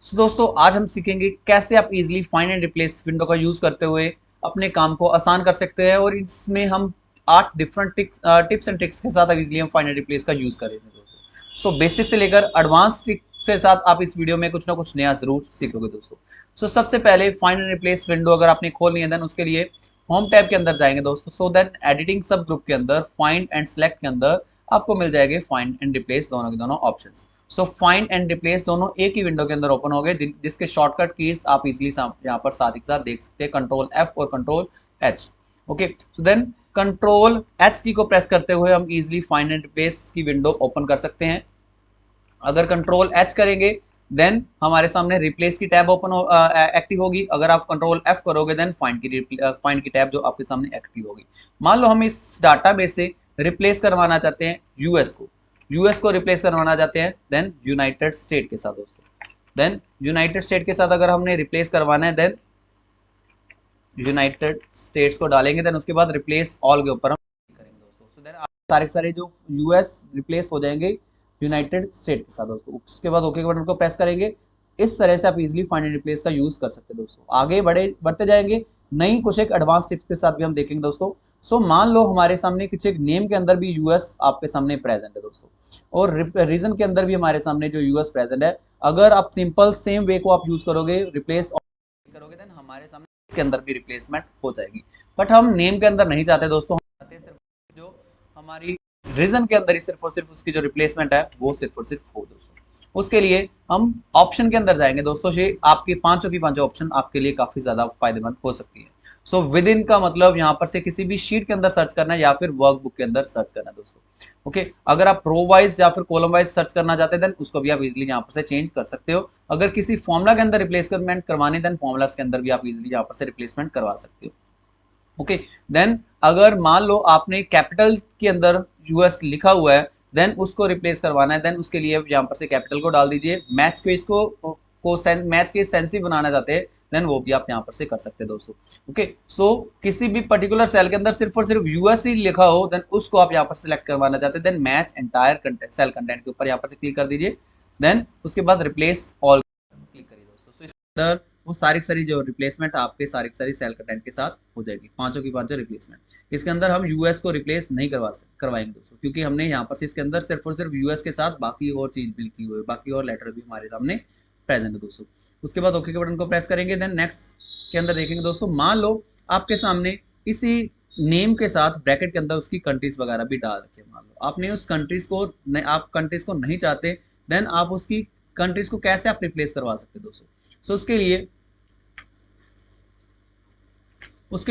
तो दोस्तों आज हम सीखेंगे कैसे आप easily find and replace window का यूज करते हुए अपने काम को आसान कर सकते हैं, और इसमें हम 8 डिफरेंट टिप्स एंड ट्रिक्स के साथ इजीली हम फाइंड एंड रिप्लेस का यूज करेंगे दोस्तों। सो बेसिक से लेकर एडवांस ट्रिक के साथ आप इस वीडियो में कुछ ना कुछ नया जरूर सीखोगे दोस्तों। सो सबसे पहले फाइंड एंड रिप्लेस विंडो अगर आपने खोलनी है देन उसके लिए होम टैब के अंदर जाएंगे दोस्तों। सो देन एडिटिंग सब ग्रुप के अंदर फाइंड एंड सेलेक्ट के अंदर आपको मिल जाएंगे फाइंड एंड रिप्लेस दोनों के दोनों options. So find and replace दोनों एक ही विंडो के अंदर ओपन हो गए, जिसके शॉर्टकट कीज आप इजीली यहाँ पर साथ ही साथ देख सकते हैं, कंट्रोल एफ और control H. Okay, so then control H key को प्रेस करते हुए हम इजीली फाइंड एंड रिप्लेस की विंडो ओपन कर सकते हैं। अगर कंट्रोल एच करेंगे देन हमारे सामने रिप्लेस की टैब ओपन एक्टिव होगी। अगर आप कंट्रोल एफ करोगे देन फाइंड की टैब जो आपके सामने एक्टिव होगी। मान लो हम इस डाटा में से रिप्लेस करवाना चाहते हैं यूएस को रिप्लेस करवाना चाहते हैं देन यूनाइटेड स्टेट के साथ दोस्तों। देन यूनाइटेड स्टेट के साथ अगर हमने रिप्लेस करवाना है देन यूनाइटेड स्टेट्स को डालेंगे, देन उसके बाद रिप्लेस ऑल के ऊपर हम करेंगे दोस्तों। सो देन सारे सारे जो यूएस रिप्लेस हो जाएंगे यूनाइटेड स्टेट के साथ दोस्तों। उसके बाद ओके के बटन को प्रेस करेंगे। इस तरह से आप इजीली फाइंड एंड रिप्लेस का यूज कर सकते हैं दोस्तों। आगे बढ़ते जाएंगे, नई कुछ एक एडवांस टिप्स के साथ भी हम देखेंगे दोस्तों। सो मान लो हमारे सामने कुछ एक नेम के अंदर भी यूएस आपके सामने प्रेजेंट है दोस्तों, और रीजन के अंदर भी हमारे सामने जो यूएस प्रेजेंट है। अगर आप सिंपल सेम वे को आप यूज करोगे, रिप्लेस करोगे, देन हमारे सामने इसके अंदर भी रिप्लेसमेंट हो जाएगी। बट हम नेम के अंदर नहीं चाहते दोस्तों, हम चाहते हैं सिर्फ जो हमारी रीजन के अंदर ही सिर्फ और सिर्फ उसकी जो रिप्लेसमेंट है वो सिर्फ और सिर्फ हो दोस्तों। उसके लिए हम ऑप्शन के अंदर जाएंगे दोस्तों। ये आपकी पांचों की पांचों ऑप्शन आपके लिए काफी ज्यादा फायदेमंद हो सकती है। सो विद इन का मतलब यहाँ पर से किसी भी शीट के अंदर सर्च करना है या फिर वर्कबुक के अंदर सर्च करना है दोस्तों। ओके, अगर आप रो वाइज या फिर कॉलम वाइज सर्च करना चाहते हैं देन उसको भी आप इजीली यहाँ पर से चेंज कर सकते हो। अगर किसी फॉर्मुला के अंदर रिप्लेसमेंट करवानी देन फॉर्मुलास के अंदर भी आप इजीली यहाँ पर से रिप्लेसमेंट करवा सकते हो। ओके, देन अगर मान लो आपने कैपिटल के अंदर यूएस लिखा हुआ है देन उसको रिप्लेस करवाना है, देन उसके लिए यहाँ पर से कैपिटल को डाल दीजिए। मैच को इसको मैच के सेंसिटिव बनाना चाहते हैं देन वो भी आप यहाँ पर से कर सकते हैं दोस्तों। ओके, सो किसी भी पर्टिकुलर सेल के अंदर सिर्फ और सिर्फ यूएस ही लिखा हो देन उसको आप यहाँ पर सिलेक्ट करवाना चाहते हैं, then match entire cell content के ऊपर यहाँ पर से क्लिक कर दीजिए। देन उसके बाद रिप्लेस ऑल क्लिक करिए दोस्तों। सो इसके अंदर वो सारी जो रिप्लेसमेंट आपके सारी सेल कंटेंट के साथ हो जाएगी, पांचों की पांचों रिप्लेसमेंट। इसके अंदर हम यूएस को रिप्लेस नहीं करवाएंगे दोस्तों, क्योंकि हमने यहाँ पर से इसके अंदर सिर्फ और सिर्फ यूएस के साथ बाकी और चीज भी लिखी हुई है, बाकी और लेटर भी हमारे सामने प्रेजेंट है दोस्तों। उसके बाद ओके के बटन को प्रेस करेंगे, देन नेक्स्ट के अंदर देखेंगे दोस्तों। मान लो आपके सामने इसी नेम के साथ ब्रैकेट के अंदर उसकी कंट्रीज वगैरह भी डाल रखे, मान लो आपने उस कंट्रीज को आप कंट्रीज को नहीं चाहते देन आप उसकी कंट्रीज को कैसे आप रिप्लेस करवा सकते दोस्तों। सो उसके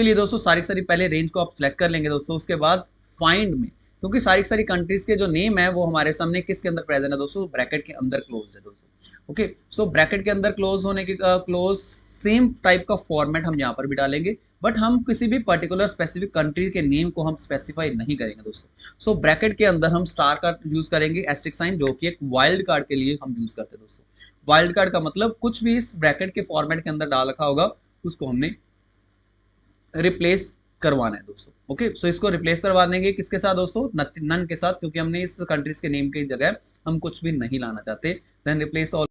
लिए दोस्तों सारी पहले रेंज को आप सिलेक्ट कर लेंगे दोस्तों। उसके बाद फाइंड में, क्योंकि सारी कंट्रीज के जो नेम है वो हमारे सामने किसके अंदर प्रेजेंट है दोस्तों, ब्रैकेट के अंदर क्लोज है दोस्तों। ओके, सो ब्रैकेट के अंदर क्लोज होने के क्लोज सेम टाइप का फॉर्मेट हम यहाँ पर भी डालेंगे, बट हम किसी भी पर्टिकुलर स्पेसिफिक कंट्री के नेम को हम स्पेसिफाई नहीं करेंगे दोस्तों। सो ब्रैकेट के अंदर हम स्टार का यूज करेंगे, एस्टिक साइन, जो कि एक वाइल्ड कार्ड के लिए हम यूज करते हैं दोस्तों। वाइल्ड कार्ड का मतलब कुछ भी इस ब्रैकेट के फॉर्मेट के अंदर डाल रखा होगा उसको हमने रिप्लेस करवाना है दोस्तों। ओके, सो इसको रिप्लेस करवा देंगे किसके साथ दोस्तों, नन के साथ, क्योंकि हमने इस कंट्रीज के नेम की जगह हम कुछ भी नहीं लाना चाहते। देन रिप्लेस ऑल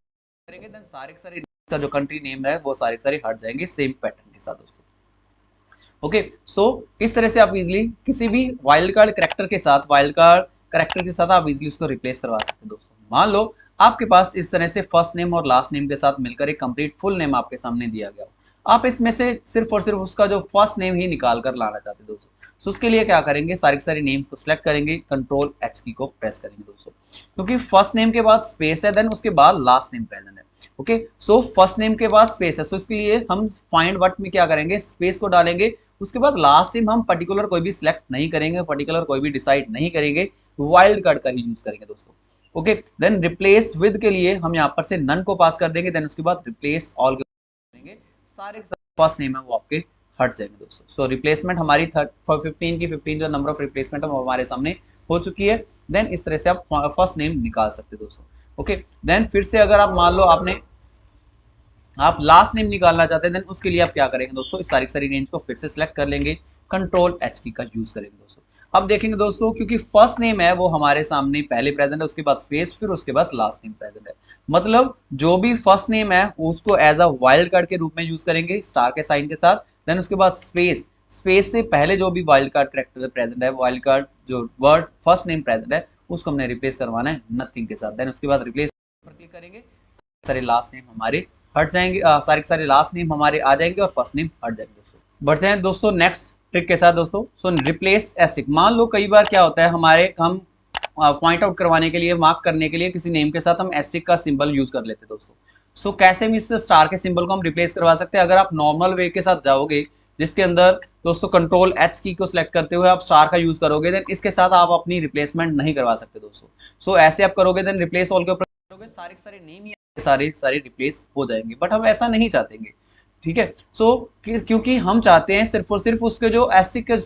करेंगे, देन सारे का जो कंट्री नेम है वो सारे हट जाएंगे सेम पैटर्न के साथ दोस्तों। ओके, सो इस तरह से आप इजीली किसी भी वाइल्ड कार्ड करेक्टर के साथ आप इजीली उसको रिप्लेस करवा सकते हैं दोस्तों। मान लो आपके पास इस तरह से फर्स्ट नेम और लास्ट नेम के साथ मिलकर एक कंप्लीट फुल नेम आपके सामने दिया गया हो, आप इसमें से सिर्फ और सिर्फ उसका जो फर्स्ट नेम ही निकाल कर लाना चाहते हैं दोस्तों। सो उसके लिए क्या करेंगे, सारी नेम्स को सिलेक्ट करेंगे, कंट्रोल एच की को प्रेस करेंगे दोस्तों, क्योंकि फर्स्ट नेम के बाद स्पेस है देन उसके बाद लास्ट नेम प्रेजेंट है। ओके, सो फर्स्ट नेम के बाद स्पेस है, सो इसके लिए हम फाइंड व्हाट में क्या करेंगे, स्पेस को डालेंगे। उसके बाद लास्ट नेम हम पर्टिकुलर कोई भी सिलेक्ट नहीं करेंगे, पर्टिकुलर कोई भी डिसाइड नहीं करेंगे, वाइल्ड कार्ड का ही यूज करेंगे दोस्तों। ओके, देन रिप्लेस विद के लिए हम यहाँ पर से नन को पास कर देंगे, देन उसके बाद रिप्लेस ऑल करेंगे, सारे फर्स्ट नेम है वो आपके हट जाएंगे दोस्तों। सो रिप्लेसमेंट हमारी 15 जो नंबर ऑफ रिप्लेसमेंट है वो हमारे सामने हो चुकी है। देन इस तरह से आप फर्स्ट नेम निकाल सकते हैं दोस्तों। ओके, देन फिर से अगर आप मान लो आप लास्ट नेम निकालना चाहते हैं देन उसके लिए आप क्या करेंगे दोस्तों, इस सारी रेंज को फिर से सिलेक्ट कर लेंगे, कंट्रोल एच की का यूज करेंगे दोस्तों। अब देखेंगे दोस्तों, क्योंकि फर्स्ट नेम है वो हमारे सामने पहले प्रेजेंट है, उसके बाद स्पेस, फिर उसके बाद लास्ट नेम प्रेजेंट है। मतलब जो भी फर्स्ट नेम है उसको एज अ वाइल्ड कार्ड के रूप में यूज करेंगे स्टार के साइन के साथ। देन उसके बाद स्पेस, स्पेस से पहले जो भी वाइल्ड कार्ड कैरेक्टर प्रेजेंट है, वाइल्ड कार्ड जो वर्ड फर्स्ट नेम प्रेजेंट है उसको हमने रिप्लेस करवाना है नथिंग के साथ। देन उसके बाद रिप्लेस पर क्लिक करेंगे, सारे लास्ट नेम हमारे हट जाएंगे, सारे के सारे लास्ट नेम हमारे आ जाएंगे और फर्स्ट नेम हट जाएंगे दोस्तों। बढ़ते हैं दोस्तों नेक्स्ट ट्रिक के साथ दोस्तों। सो रिप्लेस एस्टिक, मान लो कई बार क्या होता है हमारे, हम पॉइंट आउट करवाने के लिए, मार्क करने के लिए किसी नेम के साथ हम एस्टिक का सिंबल यूज कर लेते हैं दोस्तों। सो कैसे हम इस स्टार के सिंबल को हम रिप्लेस करवा सकते हैं? अगर आप नॉर्मल वे के साथ जाओगे जिसके अंदर दोस्तों कंट्रोल एच की को सिलेक्ट करते हुए आप स्टार का यूज करोगे, देन इसके साथ आप अपनी रिप्लेसमेंट नहीं करवा सकते दोस्तों। सो ऐसे आप करोगे, देन रिप्लेस ऑल के ऊपर करोगे, सारे सारे नेम ही सारे सारे रिप्लेस हो जाएंगे, बट हम ऐसा नहीं चाहतेंगे। ठीक है, सो क्योंकि हम चाहते हैं सिर्फ और सिर्फ उसके जो एस्टिक है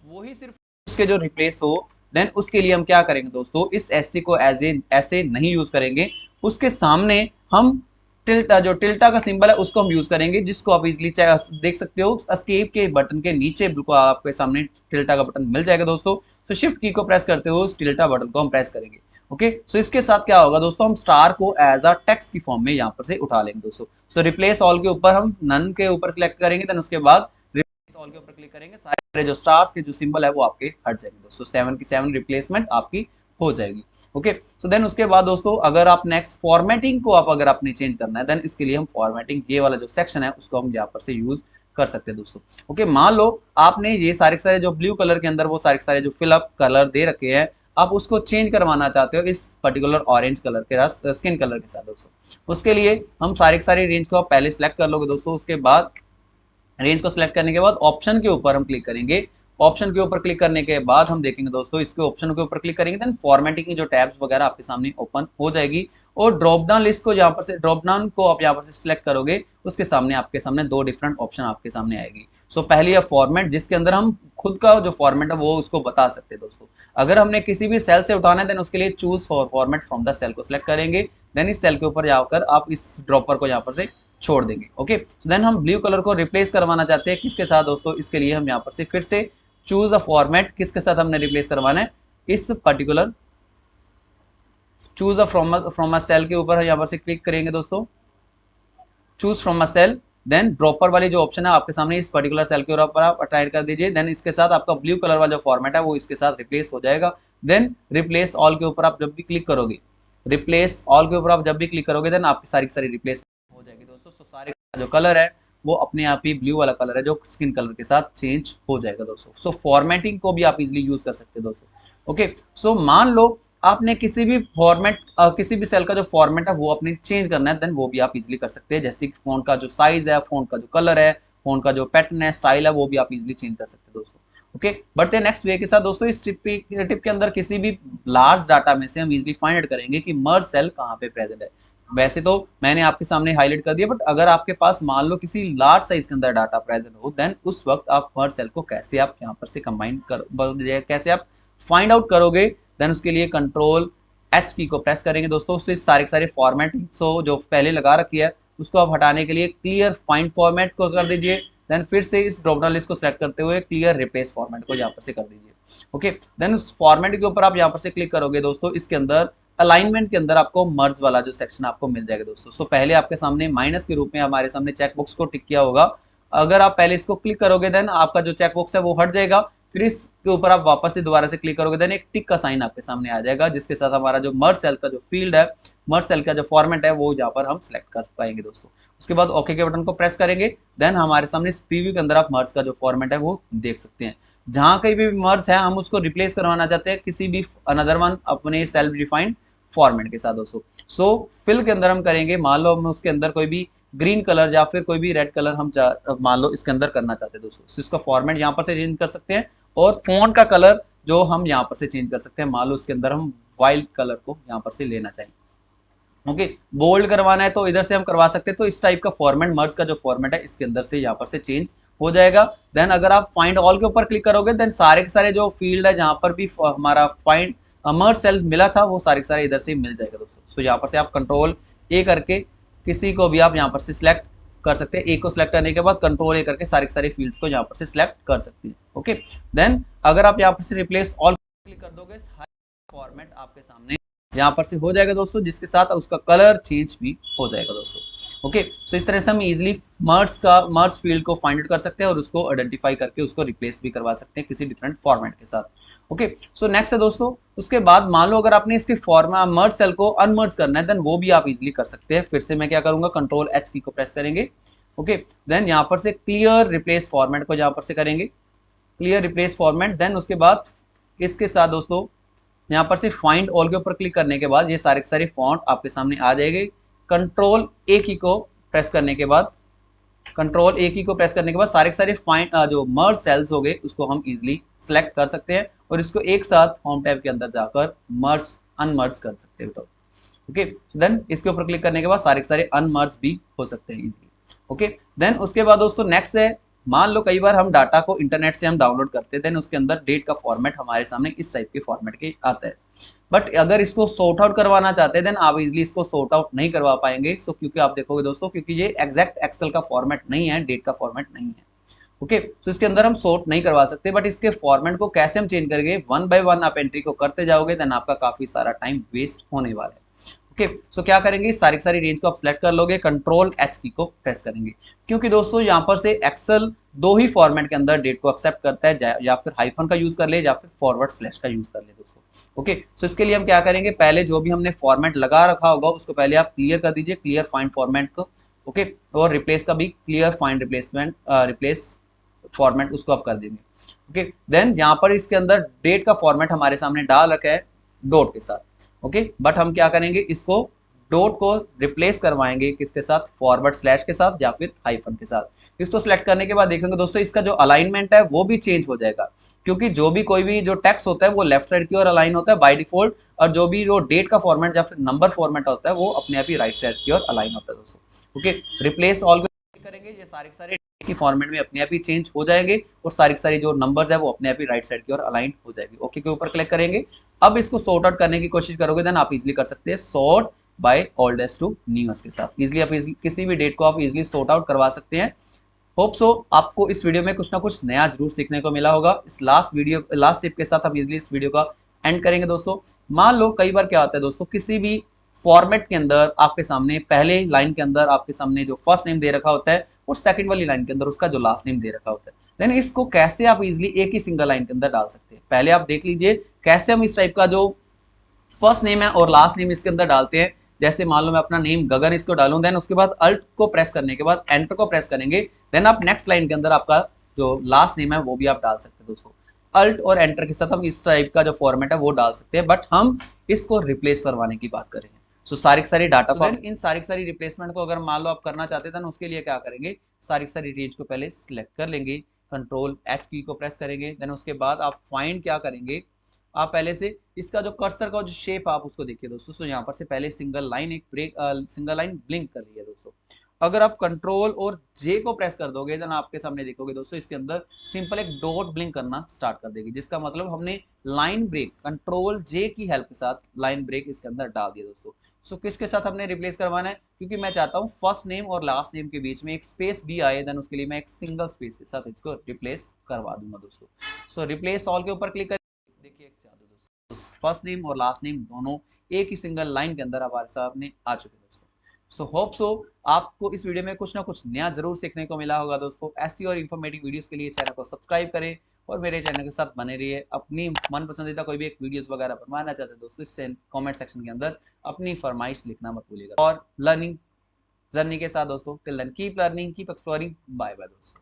वो ही सिर्फ उसके जो रिप्लेस हो, देन उसके लिए हम क्या करेंगे दोस्तों, इस एस्टिक को एज ए ऐसे नहीं यूज करेंगे, उसके सामने हम टिल्टा, जो टिल्टा का सिंबल है उसको हम यूज करेंगे, जिसको आप इजीली देख सकते हो एस्केप के बटन के नीचे बिल्कुल आपके सामने टिल्टा का बटन मिल जाएगा दोस्तों। तो शिफ्ट की को प्रेस करते हुए उस टिल्टा बटन को हम प्रेस करेंगे। ओके, सो इसके साथ क्या होगा दोस्तों, हम स्टार को एज अ टेक्स्ट की फॉर्म में यहाँ पर से उठा लेंगे दोस्तों। सो रिप्लेस ऑल के ऊपर हम नन के ऊपर क्लिक करेंगे, देन उसके बाद रिप्लेस ऑल के ऊपर क्लिक करेंगे, सारे जो स्टार्स के जो सिंबल है वो आपके हट जाएंगे दोस्तों। 7 की 7 रिप्लेसमेंट आपकी हो जाएगी। ओके, सो देन उसके बाद दोस्तों अगर आप नेक्स्ट फॉर्मेटिंग को आप अगर आपने चेंज करना है, देन इसके लिए हम फॉर्मेटिंग ये वाला जो सेक्शन है उसको हम यहाँ पर से यूज कर सकते हैं दोस्तों। ओके, मान लो आपने ये सारे सारे जो ब्लू कलर के अंदर वो सारे सारे जो फिलअप कलर दे रखे हैं, आप उसको चेंज करवाना चाहते हो इस पर्टिकुलर ऑरेंज कलर के स्किन कलर के साथ दोस्तों। उसके लिए हम सारे सारे रेंज को आप पहले सिलेक्ट कर लोगे दोस्तों। उसके बाद रेंज को सिलेक्ट करने के बाद ऑप्शन के ऊपर हम क्लिक करेंगे। ऑप्शन के ऊपर क्लिक करने के बाद हम देखेंगे दोस्तों, इसके ऑप्शन के ऊपर क्लिक करेंगे, देन फॉर्मेटिंग की जो टैब्स वगैरह आपके सामने ओपन हो जाएगी, और ड्रॉप डाउन लिस्ट को यहाँ पर से, ड्रॉप डाउन को आप यहाँ पर से सिलेक्ट करोगे, उसके सामने आपके सामने दो डिफरेंट ऑप्शन आपके सामने आएगी। सो पहली है फॉर्मेट, जिसके अंदर हम खुद का जो फॉर्मेट है वो उसको बता सकते हैं दोस्तों। अगर हमने किसी भी सेल से उठाना है, देन उसके लिए choose for format from the cell को सिलेक्ट करेंगे, देन इस सेल के ऊपर जाकर आप इस ड्रॉपर को यहाँ पर से छोड़ देंगे। ओके, देन हम ब्लू कलर को रिप्लेस करवाना चाहते हैं किसके साथ दोस्तों, इसके लिए हम यहाँ पर से फिर से चूज अ फॉर्मेट, किसके साथ हमने रिप्लेस करवाना है, इस particular choose a from a cell के ऊपर यहाँ पर से क्लिक करेंगे दोस्तों, choose from a cell, then dropper वाली जो ऑप्शन है आपके सामने, इस पर्टिकुलर सेल के ऊपर आप अटाइड कर दीजिए, देन इसके साथ आपका ब्लू कलर वाला जो फॉर्मेट है वो इसके साथ रिप्लेस हो जाएगा। देन रिप्लेस ऑल के ऊपर आप जब भी क्लिक करोगे, रिप्लेस ऑल के ऊपर आप जब भी क्लिक करोगे, देन आपकी सारी सारी रिप्लेस हो जाएगी दोस्तों। सो सारे जो कलर है वो अपने आप ही ब्लू वाला कलर है जो स्किन कलर के साथ चेंज हो जाएगा दोस्तों। सो फॉर्मेटिंग को भी आप इजीली यूज कर सकते हैं दोस्तों। ओके, सो मान लो आपने किसी भी फॉर्मेट किसी भी सेल का जो फॉर्मेट है वो अपने चेंज करना है, देन वो भी आप इजीली कर सकते हैं, जैसे कि फोन का जो साइज है, फोन का जो कलर है, फोन का जो पैटर्न है, स्टाइल है, वो भी आप इजीली चेंज कर सकते हैं दोस्तों। ओके, बढ़ते हैं नेक्स्ट वे के साथ दोस्तों। इस टिप के अंदर किसी भी लार्ज डाटा में से हम इजीली फाइंड आउट करेंगे कि मर्ज सेल कहाँ पे प्रेजेंट है। वैसे तो मैंने आपके सामने हाईलाइट कर दिया, बट अगर आपके पास मान लो किसी लार्ज साइज के अंदर डाटा प्रेजेंट हो, देन उस वक्त आप मर्ज सेल को कैसे आप यहाँ पर से कंबाइन कर, कैसे आप फाइंड आउट करोगे, देन उसके लिए कंट्रोल एच की को प्रेस करेंगे दोस्तों। उससे सारे सारे फॉर्मेटिंग सो जो पहले लगा रखी है उसको आप हटाने के लिए क्लियर फाइंड फॉर्मेट को कर दीजिए, देन फिर से इस ड्रॉप डाउन लिस्ट को सिलेक्ट करते हुए क्लियर रिप्लेस फॉर्मेट को यहाँ पर से कर दीजिए। ओके, देन उस फॉर्मेट के ऊपर आप यहाँ पर से क्लिक करोगे दोस्तों, इसके अंदर अलाइनमेंट के अंदर आपको मर्ज वाला जो सेक्शन आपको मिल जाएगा दोस्तों। सो पहले आपके सामने माइनस के रूप में हमारे सामने चेकबॉक्स को टिक किया होगा, अगर आप पहले इसको क्लिक करोगे देन आपका जो चेकबॉक्स है वो हट जाएगा, फिर इसके ऊपर आप वापस से दोबारा से क्लिक करोगे, देन एक टिक का साइन आपके सामने आ जाएगा, जिसके साथ हमारा जो मर्ज सेल का जो फील्ड है, मर्ज सेल का जो फॉर्मेट है वो यहाँ पर हम सिलेक्ट कर पाएंगे दोस्तों। उसके बाद ओके के बटन को प्रेस करेंगे, देन हमारे सामने इस प्रीव्यू के अंदर आप मर्ज का जो फॉर्मेट है वो देख सकते हैं। जहां कहीं भी मर्ज है हम उसको रिप्लेस करवाना चाहते हैं किसी भी अनदर वन अपने सेल्फ डिफाइंड फॉर्मेट के साथ दोस्तों। सो फिल के अंदर हम करेंगे, मान लो हम उसके अंदर कोई भी ग्रीन कलर या फिर कोई भी रेड कलर हम मान लो इसके अंदर करना चाहते हैं दोस्तों, so इसका फॉर्मेट यहाँ पर से चेंज कर सकते हैं, और फोन का कलर जो हम यहाँ पर से चेंज कर सकते हैं, मान लो उसके अंदर हम वाइल्ड कलर को यहाँ पर से लेना चाहिए। ओके, बोल्ड करवाना है तो इधर से हम करवा सकते हैं, तो इस टाइप का फॉर्मेट मर्ज का जो फॉर्मेट है इसके अंदर से यहाँ पर से चेंज हो जाएगा। देन अगर आप फाइंड ऑल के ऊपर क्लिक करोगे, देन सारे के सारे जो फील्ड है जहाँ पर भी हमारा फाइंड मर्ज सेल मिला था वो सारे के सारे इधर से मिल जाएगा दोस्तों। सो यहाँ पर से आप कंट्रोल ए करके किसी को भी आप यहाँ पर से सिलेक्ट कर सकते हैं, ए को सिलेक्ट करने के बाद कंट्रोल ए करके सारे के सारे फील्ड्स को यहाँ पर से सिलेक्ट कर सकते हैं। ओके, देन अगर आप यहाँ पर से रिप्लेस ऑल क्लिक कर दोगे, हर फॉर्मेट आपके सामने यहाँ पर से हो जाएगा दोस्तों, जिसके साथ उसका कलर चेंज भी हो जाएगा दोस्तों। ओके, सो इस तरह से हम इजीली मर्ज फील्ड को फाइंड आउट कर सकते हैं और उसको आइडेंटिफाई करके उसको रिप्लेस भी करवा सकते हैं किसी डिफरेंट फॉर्मेट के साथ। ओके, सो नेक्स्ट है दोस्तों, उसके बाद मान लो अगर आपने इसके फॉर्मा मर्ज सेल को अनमर्ज करना है, देन वो भी आप इजीली कर सकते हैं। फिर से मैं क्या करूंगा, कंट्रोल एच की को प्रेस करेंगे। ओके, देन यहाँ पर से क्लियर रिप्लेस फॉर्मेट को यहाँ पर से करेंगे, क्लियर रिप्लेस फॉर्मेट। देन उसके बाद इसके साथ दोस्तों यहाँ पर से फाइंड ऑल के ऊपर क्लिक करने के बाद ये सारे के सारे फॉन्ट आपके सामने आ जाएंगे। कंट्रोल ए की को प्रेस करने के बाद, कंट्रोल ए की को प्रेस करने के बाद सारे के सारे फाइंड जो मर्ज सेल्स हो गए उसको हम इजीली सेलेक्ट कर सकते हैं और इसको एक साथ होम टैब के अंदर जाकर मर्ज अनमर्ज कर सकते हैं। तो ओके, देन इसके ऊपर क्लिक करने के बाद सारे के सारे अनमर्ज भी हो सकते हैं इजीली। ओके, देन उसके बाद दोस्तों नेक्स्ट है, मान लो कई बार हम डाटा को इंटरनेट से हम डाउनलोड करते हैं, देन उसके अंदर डेट का फॉर्मेट हमारे सामने इस टाइप के फॉर्मेट के आता है। बट अगर इसको सॉर्ट आउट करवाना चाहते हैं देन आप इजीली इसको सॉर्ट आउट नहीं करवा पाएंगे। सो क्योंकि आप देखोगे दोस्तों, क्योंकि ये एग्जैक्ट एक्सेल का फॉर्मेट नहीं है, डेट का फॉर्मेट नहीं है। ओके, तो इसके अंदर हम सॉर्ट नहीं करवा सकते, बट इसके फॉर्मेट को कैसे हम चेंज करेंगे, वन बाय वन आप एंट्री को करते जाओगे देन आपका काफी सारा टाइम वेस्ट होने वाला है। ओके, सो क्या करेंगे, सारी सारी रेंज को आप सिलेक्ट कर लोगे, कंट्रोल एच की को प्रेस करेंगे, क्योंकि दोस्तों यहाँ पर से एक्सेल दो ही फॉर्मेट के अंदर डेट को एक्सेप्ट करता है, या फिर हाइफन का यूज कर ले या फिर फॉरवर्ड स्लैश का यूज कर ले दोस्तों। ओके, सो इसके लिए हम क्या करेंगे, पहले जो भी हमने फॉर्मेट लगा रखा होगा उसको पहले आप क्लियर कर दीजिए, क्लियर फाइंड फॉर्मेट को। ओके, और रिप्लेस का भी क्लियर फाइंड रिप्लेस फॉर्मेट उसको आप कर देंगे। ओके, देन यहाँ पर इसके अंदर डेट का फॉर्मेट हमारे सामने डाल रखा है डॉट के साथ। ओके, बट हम क्या करेंगे, इसको डॉट को रिप्लेस करवाएंगे किसके साथ, फॉरवर्ड स्लैश के साथ या फिर हाइफन के साथ। इसको सिलेक्ट करने के बाद देखेंगे दोस्तों इसका जो अलाइनमेंट है वो भी चेंज हो जाएगा, क्योंकि जो भी कोई भी जो टेक्स्ट होता है वो लेफ्ट साइड की ओर अलाइन होता है बाय डिफॉल्ट, और जो भी जो डेट का फॉर्मेट या फिर नंबर फॉर्मेट होता है वो अपने आप ही राइट साइड की ओर अलाइन होता है दोस्तों। ओके, रिप्लेस ऑल करेंगे, ये सारे के सारे की फॉर्मेट में अपने आप ही चेंज हो जाएंगे और सारी की सारी जो नंबर्स है वो अपने आप ही राइट साइड की ओर अलाइन हो जाएगी। ओके के ऊपर क्लिक करेंगे। अब इसको सॉर्ट आउट करने की कोशिश करोगे देन आप इजीली कर सकते हैं sort by oldest to newest के साथ। इजीली आप किसी भी डेट को आप इजीली सॉर्ट आउट करवा सकते हैं। होप सो आपको इस वीडियो में कुछ ना कुछ नया जरूर सीखने को मिला होगा। इस लास्ट टिप के साथ हम इजीली इस वीडियो का एंड करेंगे दोस्तों। मान लो कई बार क्या होता है दोस्तों, किसी भी फॉर्मेट के अंदर आपके सामने पहले लाइन के अंदर आपके सामने जो फर्स्ट नेम दे रखा होता है और सेकंड वाली लाइन के अंदर उसका जो लास्ट नेम दे रखा होता है, देन इसको कैसे आप इजीली एक ही सिंगल लाइन के अंदर डाल सकते हैं। पहले आप देख लीजिए कैसे हम इस टाइप का जो फर्स्ट नेम है और लास्ट नेम इसके अंदर डालते हैं। जैसे मान लो मैं अपना नेम गगन इसको डालूं, देन उसके बाद अल्ट को प्रेस करने के बाद एंटर को प्रेस करेंगे, देन आप नेक्स्ट लाइन के अंदर आपका जो लास्ट नेम है वो भी आप डाल सकते हैं दोस्तों। अल्ट और एंटर के साथ हम इस टाइप का जो फॉर्मेट है वो डाल सकते हैं, बट हम इसको रिप्लेस करवाने की बात करेंगे। सो सारी की सारी डाटा को इन सारी की सारी रिप्लेसमेंट को अगर मान लो आप करना चाहते हैं, उसके लिए क्या करेंगे, सारी की सारी रेंज को पहले सिलेक्ट कर लेंगे, कंट्रोल एच की को प्रेस करेंगे, देन उसके बाद आप फाइंड क्या करेंगे, आप पहले से इसका जो कर्सर का जो शेप आप उसको देखिए दोस्तों। सो यहाँ पर से पहले सिंगल लाइन एक ब्रेक सिंगल लाइन ब्लिंक कर रही है दोस्तों। अगर आप कंट्रोल और जे को प्रेस कर दोगे देन आपके सामने देखोगे दोस्तों इसके अंदर सिंपल एक डॉट ब्लिंक करना स्टार्ट कर देगी, जिसका मतलब हमने लाइन ब्रेक कंट्रोल जे की हेल्प के साथ लाइन ब्रेक इसके अंदर डाल दिया दोस्तों। सो किसके साथ हमने रिप्लेस करवाना है, क्योंकि मैं चाहता हूँ फर्स्ट नेम और लास्ट नेम के बीच में एक स्पेस भी आए, देन उसके लिए मैं एक सिंगल स्पेस के साथ इसको रिप्लेस करवा दूंगा दोस्तों। सो रिप्लेस ऑल के ऊपर क्लिक कर देखिए फर्स्ट नेम और लास्ट नेम दोनों एक ही सिंगल लाइन के अंदर हमारे सामने आ चुके दोस्तों। सो होप सो आपको इस वीडियो में कुछ ना कुछ नया जरूर सीखने को मिला होगा दोस्तों। ऐसी और इन्फॉर्मेटिव वीडियोस के लिए चैनल को सब्सक्राइब करें और मेरे चैनल के साथ बने रहिए। अपनी मन पसंदीदा कोई भी एक वीडियोस वगैरह बनवाना चाहते हैं दोस्तों, इस कमेंट सेक्शन के अंदर अपनी फरमाइश लिखना मत भूलिएगा। और लर्निंग जर्नी के साथ दोस्तों, till then keep learning keep exploring, bye bye दोस्तों।